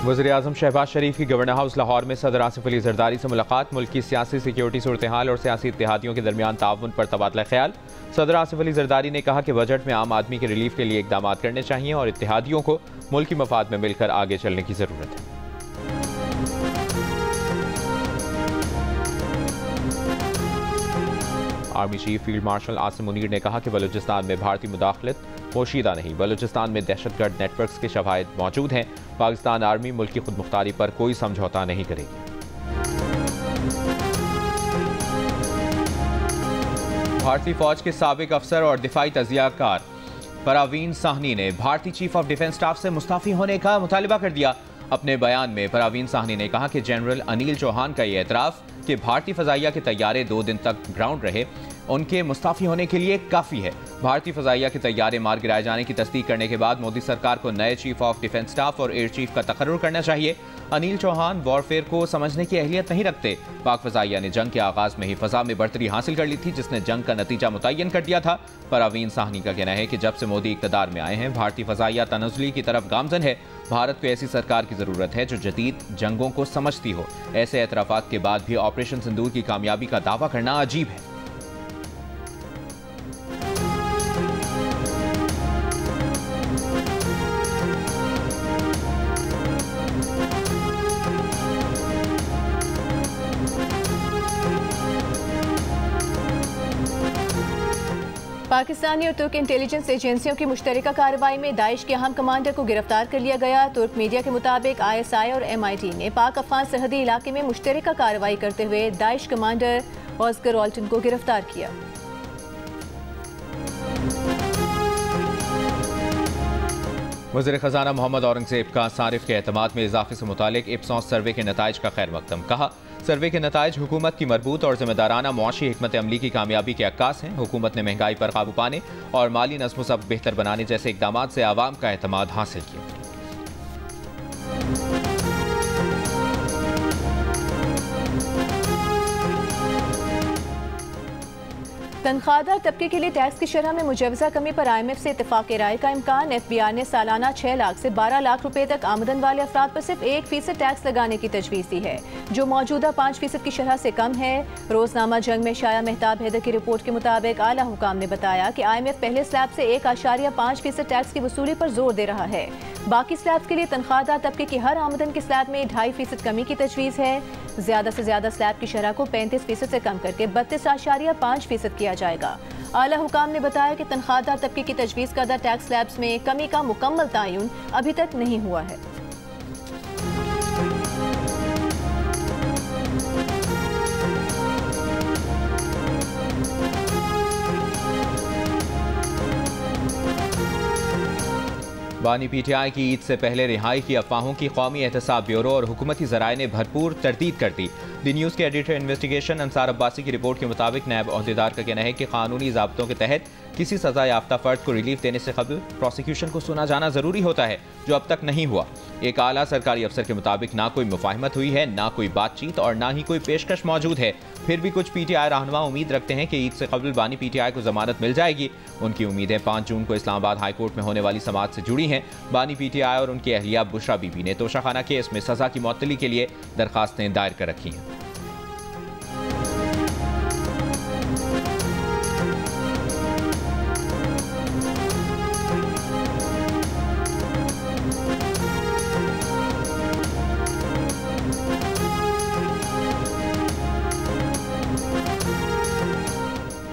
वज़ीर-ए-आज़म शहबाज शरीफ की governor house Lahore में सदर आसिफ अली जरदारी से मुलाकात। मुल्क की सियासी सिक्योरिटी सूरत हाल और सियासी इत्तेहादियों के दरमियान ताउन पर तबादला ख्याल। सदर आसिफ अली जरदारी ने कहा कि बजट में आम आदमी के रिलीफ के लिए इकदाम करने चाहिए और इत्तेहादियों को मुल्की मफाद में मिलकर आगे चलने की ज़रूरत है। Army chief field marshal Asim Munir ने कहा कि बलूचिस्तान में भारतीय मुदाखलत पोशीदा नहीं, बलूचिस्तान में दहशतगर्द नेटवर्क्स के शवाहिद मौजूद हैं। पाकिस्तान आर्मी मुल्क की खुद मुख्तारी पर कोई समझौता नहीं करेगी। भारतीय फौज के साबिक अफसर और दिफाई तजियाकार परवीन साहनी ने भारतीय चीफ ऑफ डिफेंस स्टाफ से मुस्तफी होने का मुतालबा कर दिया। अपने बयान में परवीन साहनी ने कहा कि जनरल अनिल चौहान का यह एतराफ़ कि भारतीय फ़ज़ाइया के तैयारे 2 दिन तक ग्राउंड रहे उनके मुस्तफ़ी होने के लिए काफ़ी है। भारतीय फ़ज़ाइया के तैयारे मार गिराए जाने की तस्दीक करने के बाद मोदी सरकार को नए चीफ ऑफ डिफेंस स्टाफ और एयर चीफ का तकर्रुर करना चाहिए। अनिल चौहान वॉरफेयर को समझने की अहलियत नहीं रखते। पाक फ़ज़ाइया ने जंग के आगाज़ में ही फ़ज़ा में बढ़तरी हासिल कर ली थी, जिसने जंग का नतीजा मुतय्यन कर दिया था। परवीन साहनी का कहना है कि जब से मोदी इक़्तिदार में आए हैं भारतीय फ़ज़ाइया तनज़्ज़ुली की तरफ गामज़न है। भारत को ऐसी सरकार की ज़रूरत है जो जदीद जंगों को समझती हो। ऐसे एतराफ़ात के बाद भी ऑपरेशन सिंदूर की कामयाबी का दावा करना अजीब है। पाकिस्तानी और तुर्क इंटेलिजेंस एजेंसियों की मुश्तरका कार्रवाई में दाइश के अहम कमांडर को गिरफ्तार कर लिया गया। तुर्क मीडिया के मुताबिक ISI और MIT ने पाक अफगान सरहदी इलाके में मुश्तरका कार्रवाई करते हुए दाइश कमांडर ऑस्कर ऑल्टन को गिरफ्तार किया। वज़ीर ख़ज़ाना मोहम्मद औरंगज़ेब का सारिफ के एतमाद में इजाफे से मुतालिक इप्सॉस सर्वे के नताइज का खैर मकदम। कहा, सर्वे के नताइज हुकूमत की मरबूत और ज़िम्मेदाराना मुआशी हिकमत अमली की कामयाबी के अक्कास हैं। हुकूमत ने महंगाई पर काबू पाने और माली नज़्म व ज़ब्त बेहतर बनाने जैसे इक़दामात से आवाम का एतमाद हासिल किया। तनख्वाहदार तबके के लिए टैक्स की शरह में मुजवजा कमी पर IMF से इत्तेफाक राय का इम्कान। FBR ने सालाना 6 लाख से 12 लाख रुपए तक आमदन वाले अफराद पर सिर्फ 1% टैक्स लगाने की तजवीज़ दी है, जो मौजूदा 5% की शरह से कम है। रोजनामा जंग में शाया मेहताब हैदर की रिपोर्ट के मुताबिक आला हुकाम ने बताया कि IMF पहले स्लैब से 1.5% टैक्स की वसूली पर जोर दे रहा है। बाकी स्लैब्स के लिए तनख्वाहदार तबके की हर आमदन के स्लैब में 2.5% कमी की तजवीज़ है। ज्यादा से ज्यादा स्लैब की शरह को 35% से कम करके 32.5% किया जाएगा। आला हुकाम ने बताया कि तनख्वाहदार तबके की तजवीज़ करदा टैक्स स्लैब्स में कमी का मुकम्मल तयन अभी तक नहीं हुआ है। बानी PTI की ईद से पहले रिहाई की अफवाहों की कौमी एहतसाब ब्यूरो और हुकूमती ज़राए ने भरपूर तरदीद कर दी। दी न्यूज़ के एडिटर इन्वेस्टिगेशन अंसार अब्बासी की रिपोर्ट के मुताबिक नायब अहदेदार का कहना है कि कानूनी ज़ाब्तों के तहत किसी सज़ा याफ्ता फ़र्द को रिलीफ देने से कबल प्रोसिक्यूशन को सुना जाना ज़रूरी होता है, जो अब तक नहीं हुआ। एक आला सरकारी अफसर के मुताबिक ना कोई मुफाहमत हुई है, ना कोई बातचीत और ना ही कोई पेशकश मौजूद है। फिर भी कुछ PTI रहनुमा उम्मीद रखते हैं कि ईद से कबल बानी PTI को जमानत मिल जाएगी। उनकी उम्मीदें 5 जून को इस्लामाबाद हाई कोर्ट में होने वाली समाअत से जुड़ी हैं। बानी PTI और उनकी अहलिया बुशरा बीबी ने तोशाखाना केस में सज़ा की मुअत्तली के लिए दरखास्तें दायर कर रखी हैं।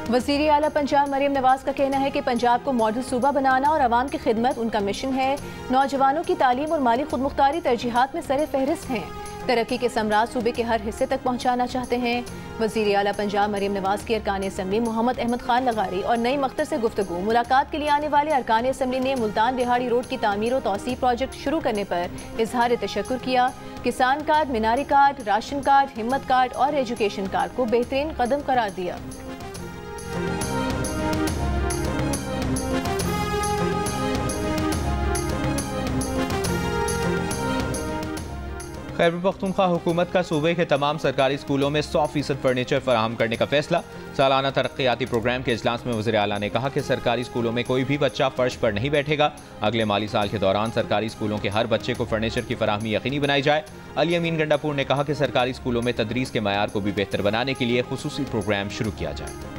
वज़ीर आला पंजाब मरियम नवाज का कहना है कि पंजाब को मॉडल सूबा बनाना और आवाम की खिदमत उनका मिशन है। नौजवानों की तालीम और माली खुद मुख्तारी तरजीहात में सरे फहरिस्त हैं। तरक्की के समराज सूबे के हर हिस्से तक पहुँचाना चाहते हैं। वज़ीर आला पंजाब मरियम नवाज की अरकान असम्बली मोहम्मद अहमद खान लगारी और नई मख्तर से गुफ्तगू। मुलाकात के लिए आने वाले अरकान असम्बली ने मुल्तान रिहाड़ी रोड की तामीर और तौसीफ प्रोजेक्ट शुरू करने पर इजहार तशक्कुर किया। किसान कार्ड, मीनारी कार्ड, राशन कार्ड, हिम्मत कार्ड और एजुकेशन कार्ड को बेहतरीन कदम करार दिया। खैबर पख्तूनख्वा हुकूमत का सूबे के तमाम सरकारी स्कूलों में 100% फर्नीचर फराहम करने का फैसला। सालाना तरक्याती प्रोग्राम के इजलास में वज़ीर आला ने कहा कि सरकारी स्कूलों में कोई भी बच्चा फर्श पर नहीं बैठेगा। अगले माली साल के दौरान सरकारी स्कूलों के हर बच्चे को फर्नीचर की फराहमी यकीनी बनाई जाए। अली अमीन गंडापुर ने कहा कि सरकारी स्कूलों में तदरीस के मयार को भी बेहतर बनाने के लिए खुसूसी प्रोग्राम शुरू किया जाए।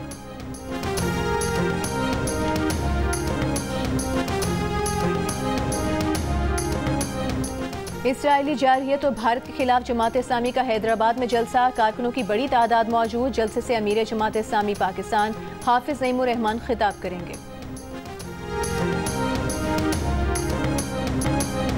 इसराइली जारहियत और भारत के खिलाफ जमात इस्लामी का हैदराबाद में जलसा। कारकुनों की बड़ी तादाद मौजूद। जलसे से अमीर जमात इस्लामी पाकिस्तान हाफिज नईमुर रहमान खिताब करेंगे।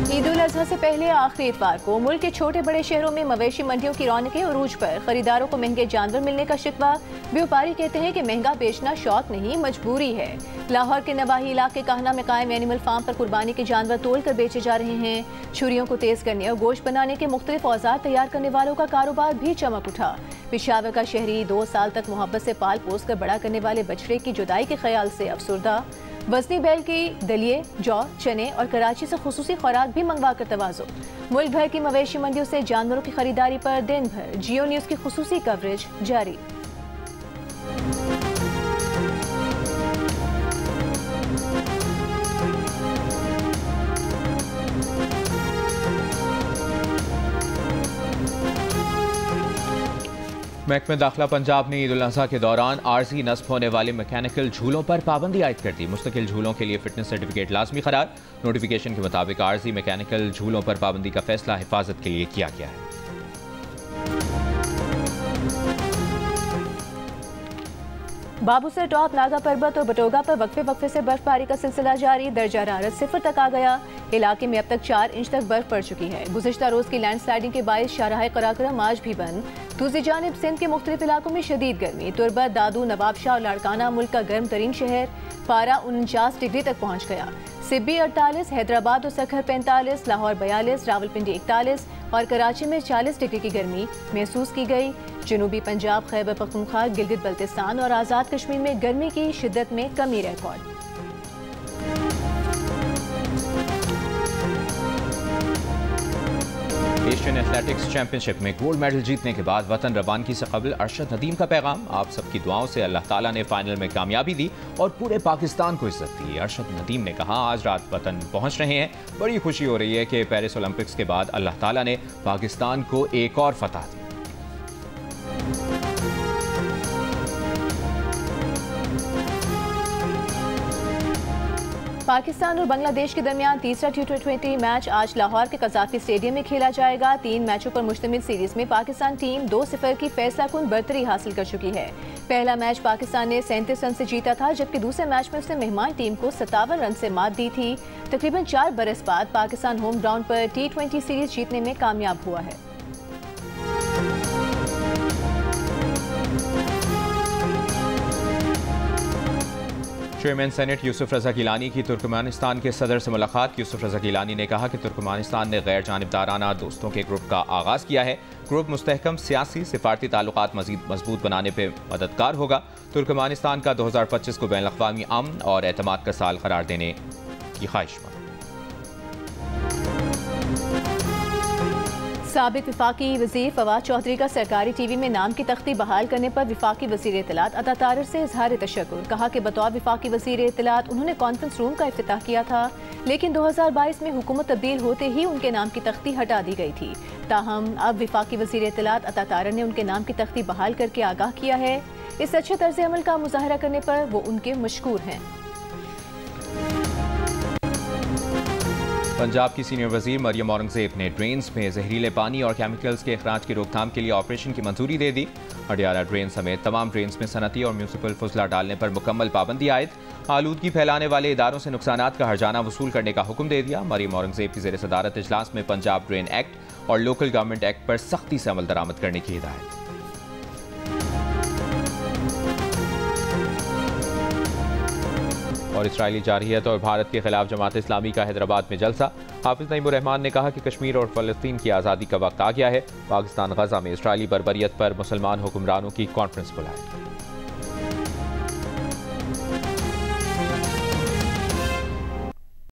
ईद उल अजहा से पहले आखिरी इतवार को मुल्क के छोटे बड़े शहरों में मवेशी मंडियों की रौनकें उरूज पर। खरीदारों को महंगे जानवर मिलने का शिकवा। व्यापारी कहते हैं कि महंगा बेचना शौक नहीं मजबूरी है। लाहौर के नवाही इलाके काहना में कायम एनिमल फार्म पर कुर्बानी के जानवर तोल कर बेचे जा रहे हैं। छुरियों को तेज करने और गोश्त बनाने के मुख्तलिफ औजार तैयार करने वालों का कारोबार भी चमक उठा। पेशावर का शहरी 2 साल तक मोहब्बत से पाल पोस कर बड़ा करने वाले बछड़े की जुदाई के ख्याल से अफसुर्दा। वजनी बैल की दलिए, जौ, चने और कराची से खुसूसी खुराक भी मंगवा कर तवाज़ो। मुल्क भर की मवेशी मंडियों से जानवरों की खरीदारी पर दिन भर जियो न्यूज़ की खुसूसी कवरेज जारी। महकमे दाखिला पंजाब ने ईद उल अज़हा के दौरान आर्जी नस्ब होने वाले मैकेनिकल झूलों पर पाबंदी आयद कर दी। मुस्तकिल झूलों के लिए फिटनेस सर्टिफिकेट लाजमी करार। नोटिफिकेशन के मुताबिक आर्जी मैकेनिकल झूलों पर पाबंदी का फैसला हिफाजत के लिए किया गया है। बाबूसर टॉप, नागा पर्वत और बटोगा पर वक्फे से बर्फबारी का सिलसिला जारी। दर्जा हरारत 0 तक आ गया। इलाके में अब तक 4 इंच तक बर्फ पड़ चुकी है। गुज़िश्ता रोज की लैंडस्लाइडिंग के बायस शाहराह कराक्रम आज भी बंद। दूसरी जानिब सिंध के मुख्तलिफ इलाकों में शदीद गर्मी। तुरबत, दादू, नवाबशाह और लाड़काना मुल्क का गर्म तरीन शहर। पारा 49 डिग्री तक पहुँच गया। सिब्बी 48, हैदराबाद और सखर 45, लाहौर 42, रावलपिंडी 41 और कराची में 40 डिग्री की गर्मी महसूस की गई। जनूबी पंजाब, खैबर पख्तूनख्वा, गिलगित बल्तिस्तान और आज़ाद कश्मीर में गर्मी की शिद्दत में कमी रिकॉर्ड। एशियन एथलेटिक्स चैंपियनशिप में गोल्ड मेडल जीतने के बाद वतन रवानगी से कबल अरशद नदीम का पैगाम। आप सबकी दुआओं से अल्लाह ताला ने फाइनल में कामयाबी दी और पूरे पाकिस्तान को इज्जत दी। अरशद नदीम ने कहा, आज रात वतन पहुंच रहे हैं। बड़ी खुशी हो रही है कि पेरिस ओलंपिक्स के बाद अल्लाह ताला ने पाकिस्तान को एक और फतह दी। पाकिस्तान और बांग्लादेश के दरमियान तीसरा T20 मैच आज लाहौर के कज़ाफी स्टेडियम में खेला जाएगा। 3 मैचों पर मुश्तमिल सीरीज में पाकिस्तान टीम 2-0 की फैसलाकुन बर्तरी हासिल कर चुकी है। पहला मैच पाकिस्तान ने 37 रन से जीता था, जबकि दूसरे मैच में उसने मेहमान टीम को 57 रन से मात दी थी। तकरीबन 4 बरस बाद पाकिस्तान होम ग्राउंड पर T20 सीरीज जीतने में कामयाब हुआ है। चेयरमैन सेनेट यूसुफ रज़ा गिलानी की तुर्कमेनिस्तान के सदर से मुलाकात। यूसुफ रज़ा गिलानी ने कहा कि तुर्कमेनिस्तान ने गैर जानिबदाराना दोस्तों के ग्रुप का आगाज़ किया है। ग्रुप मुस्तहकम सियासी सिफारती ताल्लुकात मज़ीद मजबूत बनाने पर मददगार होगा। तुर्कमेनिस्तान का 2025 को बैनुल अक़वामी अमन और एतमाद का साल करार देने की ख्वाहिश। साबिक वफाकी वज़ीर फवाद चौधरी का सरकारी टीवी में नाम की तख्ती बहाल करने पर वफाकी वज़ीर इत्तलात अता तारिर से इजहार तशक्कुर। कहा कि बतौर वफाकी वज़ीर इत्तलात उन्होंने कॉन्फ्रेंस रूम का इफ्तिताह किया था, लेकिन 2022 में हुकूमत तब्दील होते ही उनके नाम की तख्ती हटा दी गई थी। ताहम अब वफाकी वज़ीर इत्तलात अता तारिर ने उनके नाम की तख्ती बहाल करके आगाह किया है। इस अच्छे तर्ज अमल का मुजाहरा करने पर वो उनके मशकूर हैं। पंजाब की सीनियर वजीर मरियम औरंगजेब ने ड्रेन्स में जहरीले पानी और केमिकल्स के अखराज की रोकथाम के लिए ऑपरेशन की मंजूरी दे दी। अडियाला ड्रेन समेत तमाम ड्रेन्स में सनती और म्यूनसिपल फुजला डालने पर मुकम्मल पाबंदी आयद। आलूदगी फैलाने वाले इदारों से नुकसानात का हर्जाना वसूल करने का हुक्म दे दिया। मरियम औरंगजेब की ज़ेर सदारत इजलास में पंजाब ड्रेन एक्ट और लोकल गवर्नमेंट एक्ट पर सख्ती से अमल दरामद करने की हिदायत। और इसराइली जारहियत और भारत के खिलाफ जमात इस्लामी का हैदराबाद में जलसा। हाफिज नईमुर रहमान ने कहा कि कश्मीर और फ़लस्तीन की आज़ादी का वक्त आ गया है। पाकिस्तान गजा में इसराइली बर्बरियत पर मुसलमान हुक्मरानों की कॉन्फ्रेंस बुलाए।